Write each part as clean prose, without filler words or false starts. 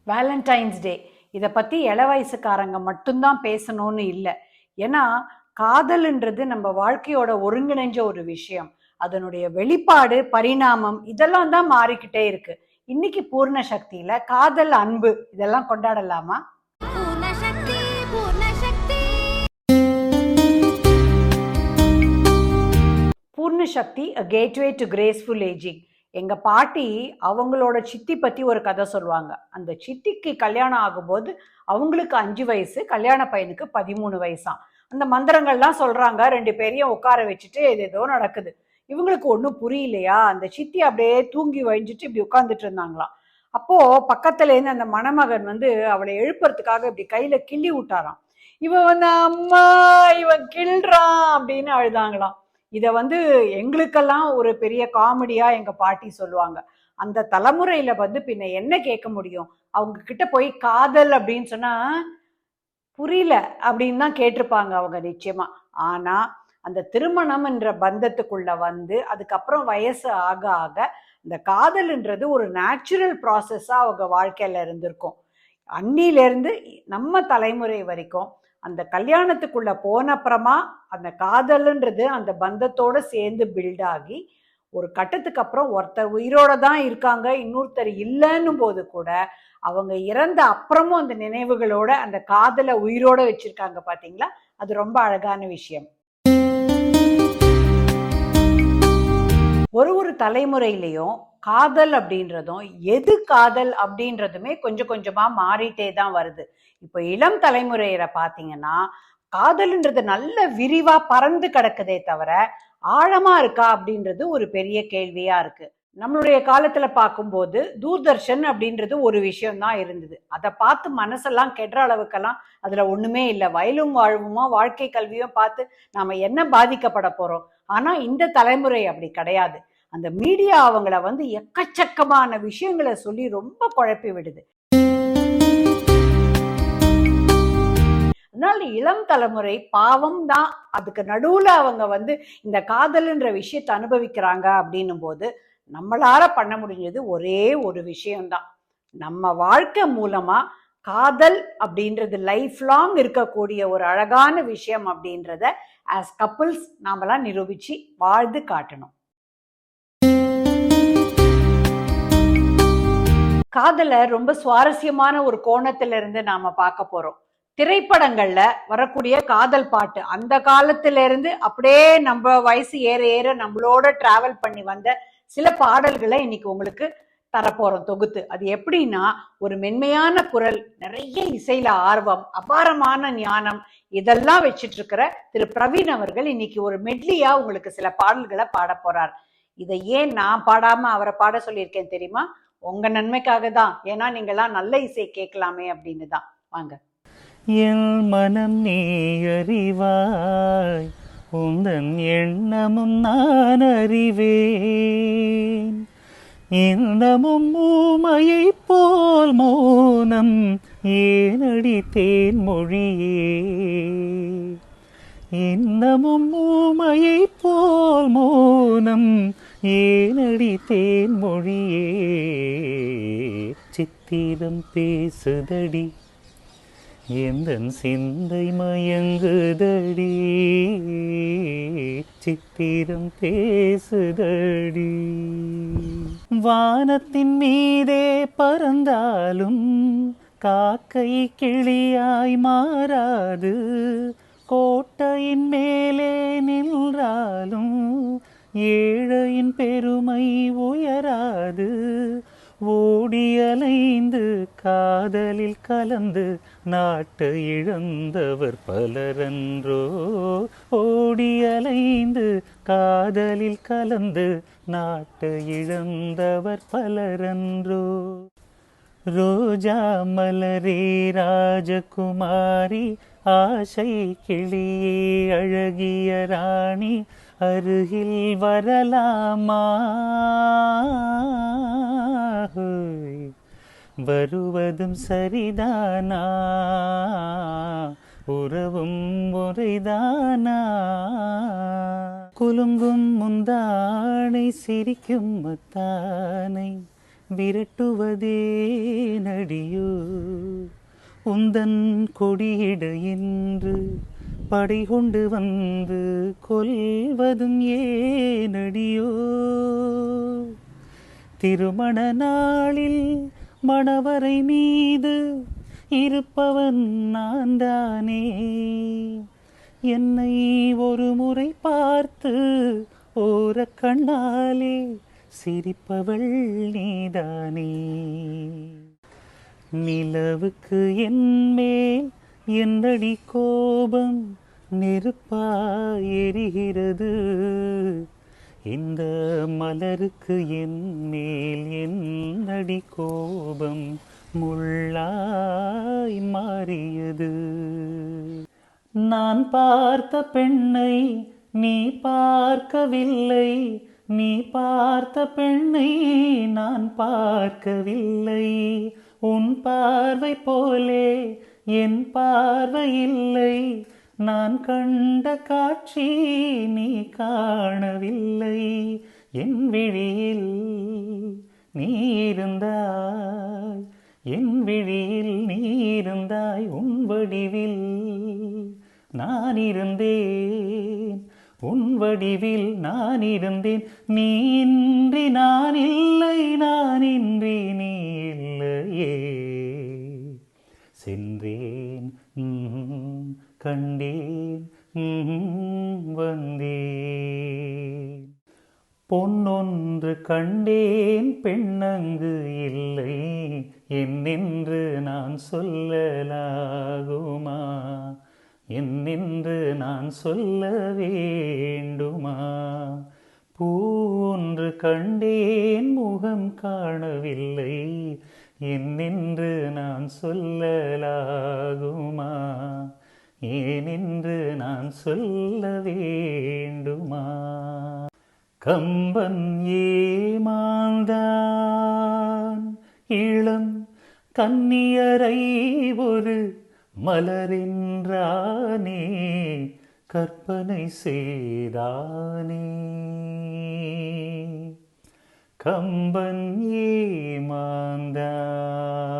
Valentine's டே இதை பற்றி இள வயசுக்காரங்க மட்டும்தான் பேசணும்னு இல்லை. ஏன்னா காதல்ன்றது நம்ம வாழ்க்கையோட ஒருங்கிணைஞ்ச ஒரு விஷயம். அதனுடைய வெளிப்பாடு, பரிணாமம் இதெல்லாம் தான் மாறிக்கிட்டே இருக்கு. இன்னைக்கு பூர்ண சக்தியில காதல், அன்பு இதெல்லாம் கொண்டாடலாமா? பூர்ண சக்தி, a gateway to graceful aging. எங்க பாட்டி அவங்களோட சித்தி பத்தி ஒரு கதை சொல்லுவாங்க. அந்த சித்திக்கு கல்யாணம் ஆகும்போது அவங்களுக்கு 5 வயசு, கல்யாண பையனுக்கு 13 வயசாம். அந்த மந்திரங்கள்லாம் சொல்றாங்க. 2 பேரையும் உட்கார வச்சுட்டு ஏதோ நடக்குது. இவங்களுக்கு ஒன்றும் புரியலையா. அந்த சித்தி அப்படியே தூங்கி வழிஞ்சிட்டு இப்படி உட்கார்ந்துட்டு இருந்தாங்களாம். அப்போ பக்கத்துல இருந்து அந்த மணமகன் அவளை எழுப்புறதுக்காக இப்படி கையில கிள்ளி விட்டாராம். இவன் அம்மா இவன் கிள்றான் அப்படின்னு அழுதாங்களாம். இதை எங்களுக்கெல்லாம் ஒரு பெரிய காமெடியா எங்க பாட்டி சொல்லுவாங்க. அந்த தலைமுறையில பின்ன என்ன கேட்க முடியும்? அவங்க கிட்ட போய் காதல் அப்படின்னு சொன்னா புரியல அப்படின்னு தான் கேட்டிருப்பாங்க அவங்க நிச்சயமா. ஆனா அந்த திருமணம் என்ற பந்தத்துக்குள்ள அதுக்கப்புறம் வயசு ஆக ஆக இந்த காதல்ன்றது ஒரு நேச்சுரல் ப்ராசஸா அவங்க வாழ்க்கையில இருந்திருக்கும். அன்னிலிருந்து நம்ம தலைமுறை வரைக்கும் அந்த கல்யாணத்துக்குள்ள போன அப்புறமா அந்த காதல்ன்றது அந்த பந்தத்தோட சேர்ந்து பில்ட் ஆகி ஒரு கட்டத்துக்கு அப்புறம் ஒருத்தர் உயிரோட தான் இருக்காங்க, இன்னொருத்தர் இல்லைன்னும் போது கூட அவங்க இறந்த அப்புறமும் அந்த நினைவுகளோட அந்த காதலை உயிரோட வச்சிருக்காங்க. பாத்தீங்களா? அது ரொம்ப அழகான விஷயம். ஒரு தலைமுறையிலையும் காதல் அப்படின்றதும் எது காதல் அப்படின்றதுமே கொஞ்சம் கொஞ்சமா மாறிட்டே தான் வருது. இப்போ இளம் தலைமுறையில பாத்தீங்கன்னா காதல்ன்றது நல்ல விரிவா பறந்து கிடக்குதே தவிர ஆழமா இருக்கா அப்படின்றது ஒரு பெரிய கேள்வியா இருக்கு. நம்மளுடைய காலத்துல பார்க்கும்போது தூர்தர்ஷன் அப்படின்றது ஒரு விஷயம் தான் இருந்தது. அதை பார்த்து மனசெல்லாம் கெடுற அளவுக்கெல்லாம் அதுல ஒண்ணுமே இல்லை. வயலும் வாழ்வுமோ வாழ்க்கை கல்வியும் பார்த்து நாம என்ன பாதிக்கப்பட போறோம். ஆனா இந்த தலைமுறை அப்படி கிடையாது. அந்த மீடியா அவங்கள எக்கச்சக்கமான விஷயங்களை சொல்லி ரொம்ப குழப்பி விடுது. அதனால இளம் தலைமுறை பாவம் தான். அதுக்கு நடுவுல அவங்க இந்த காதல்ன்ற விஷயத்தை அனுபவிக்கிறாங்க அப்படின்னும் போது நம்மளால பண்ண முடிஞ்சது ஒரே ஒரு விஷயம்தான். நம்ம வாழ்க்கை மூலமா காதல் அப்படின்றது லைஃப் லாங் இருக்கக்கூடிய ஒரு அழகான விஷயம் அப்படின்றத ஆஸ் கப்பிள்ஸ் நாமெல்லாம் நிரூபிச்சு வாழ்ந்து காட்டணும். காதலை ரொம்ப சுவாரஸ்யமான ஒரு கோணத்துல இருந்து நாம பார்க்க போறோம். திரைப்படங்கள்ல வரக்கூடிய காதல் பாட்டு அந்த காலத்துல இருந்து அப்படியே நம்ம வயசு ஏற ஏற நம்மளோட டிராவல் பண்ணி வந்த சில பாடல்களை இன்னைக்கு உங்களுக்கு தரப்போறோம் தொகுத்து. அது எப்படின்னா, ஒரு மென்மையான குரல், நிறைய இசையில ஆர்வம், அபாரமான ஞானம் இதெல்லாம் வச்சிட்டு இருக்கிற திரு பிரவீன் அவர்கள் இன்னைக்கு ஒரு மெட்லியா உங்களுக்கு சில பாடல்களை பாட போறார். இதை ஏன் நான் பாடாம அவரை பாட சொல்லியிருக்கேன் தெரியுமா? உங்க நன்மைக்காக தான். ஏன்னா நீங்கெல்லாம் நல்ல இசை கேட்கலாமே அப்படின்னு தான். வாங்க. என் மனம் நீ அறிவாய், உந்தன் எண்ணமும் நான் அறிவேன். இன்னமும் ஊமையை போல் மௌனம் ஏனடி தேன் மொழியே. இன்னமும் ஊமையை போல் மௌனம் ஏனடி தேன் மொழியே. சித்திரம் பேசுதடி, எந்தன் சிந்தை மயங்குதடி, சித்திரம் பேசுதடி. வானத்தின் மீதே பறந்தாலும் காக்கை கிளியாய் மாறாது, கோட்டையின் மேலே நின்றாலும் ஏழையின் பெருமை உயராது. ஓடியலைந்து காதலில் கலந்து நாட்டை இழந்தவர் பலரன்றோ. ஓடியலைந்து காதலில் கலந்து நாட்டை இழந்தவர் பலரன்றோ. ரோஜா மலரே ராஜகுமாரி, ஆசை கிளியே அழகிய ராணி, அருகில் வரலாமா? வருவதும் சரிதானா, உறவும் முறைதானா? குலுங்கும் முந்தானை சிரிக்கும் முத்தானை, விரட்டுவதே நடியோ உந்தன் கொடியிட என்று படை கொண்டு வந்து கொல்வதும் ஏனடியோ திருமண நாளில் மணவரை மீது இருப்பவன் நான் தானே என்னை ஒரு முறை பார்த்து ஓர கண்ணாலே சிரிப்பவள் நீதானே நிலவுக்கு என்மேல் என்னடி கோபம் நெருப்பாய் எரிகிறது இந்த மலருக்கு என்மேல் என்னடி கோபம் முள்ளாய் மாறியது நான் பார்த்த பெண்ணை நீ பார்க்கவில்லை நீ பார்த்த பெண்ணை நான் பார்க்கவில்லை உன் பார்வை போலே என் பார்வை இல்லை நான் கண்ட காட்சி நீ காணவில்லை என் விழியில் நீ இருந்தாய் என் விழியில் நீ இருந்தாய் உன் வடிவில் நான் இருந்தேன் உன் வடிவில் நான் இருந்தேன் நீ இன்றி நான் இல்லை நான் இன்றி நீ இல்லையே சென்றேன் கண்டேன் வந்தேன் பொன்னொன்று கண்டேன் பெண்ணங்கு இல்லை என்னென்று நான் சொல்லலாகுமா என்னென்று நான் சொல்ல வேண்டுமா பூ ஒன்று கண்டேன் முகம் காணவில்லை என்னென்று நான் சொல்லலாகுமா ஏனென்று நான் சொல்ல வேண்டுமா கம்பன் ஏமாந்தான் இளம் கன்னியரை ஒரு மலரென்றானே கற்பனை செய்தானே கம்பன்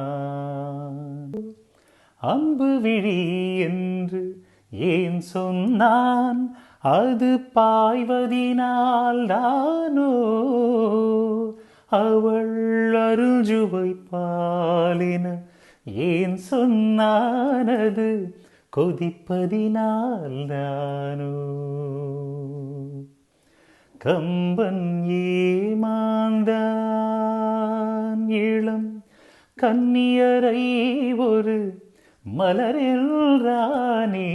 ஏமாந்தான் அம்பு விழி என்று ஏன் சொன்னான் அது பாய்வதினால் தானோ அவள் அருஞ்சுவை பாலின ஏன் சொன்னானது கொதிப்பதினால் தானோ கம்பன் ஏமாந்தான் இளம் கன்னியரை ஒரு மலரென்றானே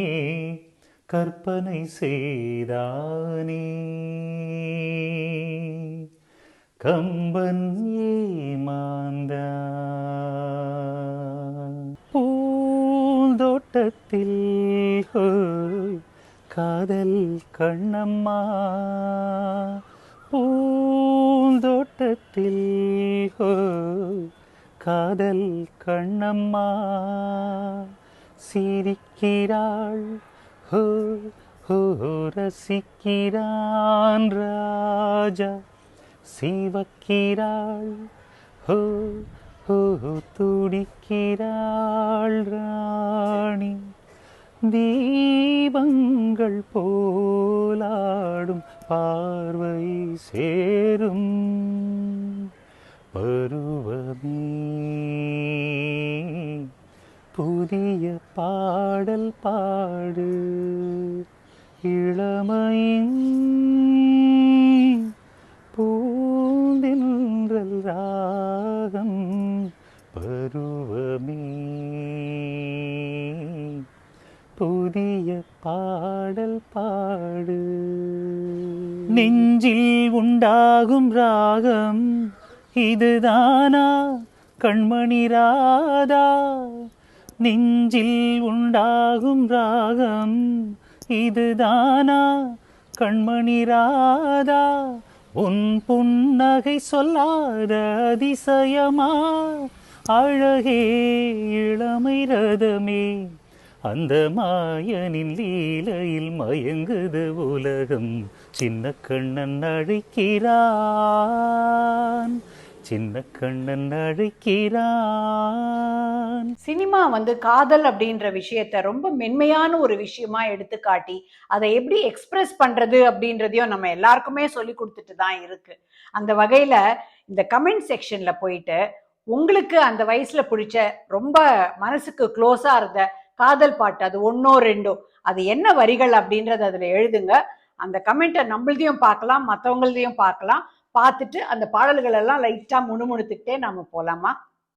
கற்பனை செய்தானே கம்பன் ஏமாந்தான் பூந்தோட்டத்தில் காதல் கண்ணம்மா பூந்தோட்டத்தில் காதல் கண்ணம்மா சிரிக்கிறாள் ரசிக்கிறான் ராஜா சிவக்கிறாள் துடிக்கிறாள் ராணி தீபங்கள் போலாடும் பார்வை சேரும் பருவமே புதிய பாடல் பாடு இளமையின் பூந்தென்றல் ராகம் பருவமே புதிய பாடல் பாடு நெஞ்சில் உண்டாகும் ராகம் இதுதானா கண்மணி ராதா நெஞ்சில் உண்டாகும் ராகம் இதுதானா கண்மணி ராதா உன் புன்னகை சொல்லாத அதிசயமா அழகே இளமை ரதமே அந்த மாயனின் லீலையில் மயங்குது உலகம் சின்ன கண்ணன் அழைக்கிறான் சின்ன கண்ணன் அழைக்கிறான். சினிமா காதல் அப்படின்ற விஷயத்த ரொம்ப மென்மையான ஒரு விஷயமா எடுத்து காட்டி அதை எப்படி எக்ஸ்பிரஸ் பண்றது அப்படின்றதையும் நம்ம எல்லாருக்குமே சொல்லி கொடுத்துட்டு தான் இருக்கு. அந்த வகையில இந்த கமெண்ட் செக்ஷன்ல போயிட்டு உங்களுக்கு அந்த வயசுல பிடிச்ச ரொம்ப மனசுக்கு க்ளோஸா இருந்த காதல் பாட்டு, அது ஒன்னோ ரெண்டோ, அது என்ன வரிகள் அப்படின்றத அதுல எழுதுங்க. அந்த கமெண்ட்டை நம்மளதையும் பார்க்கலாம், மற்றவங்களதையும் பார்க்கலாம். பார்த்துட்டு அந்த பாடல்கள் எல்லாம் லைட்டா முணுமுணுத்துக்கிட்டே நாம போலாமா?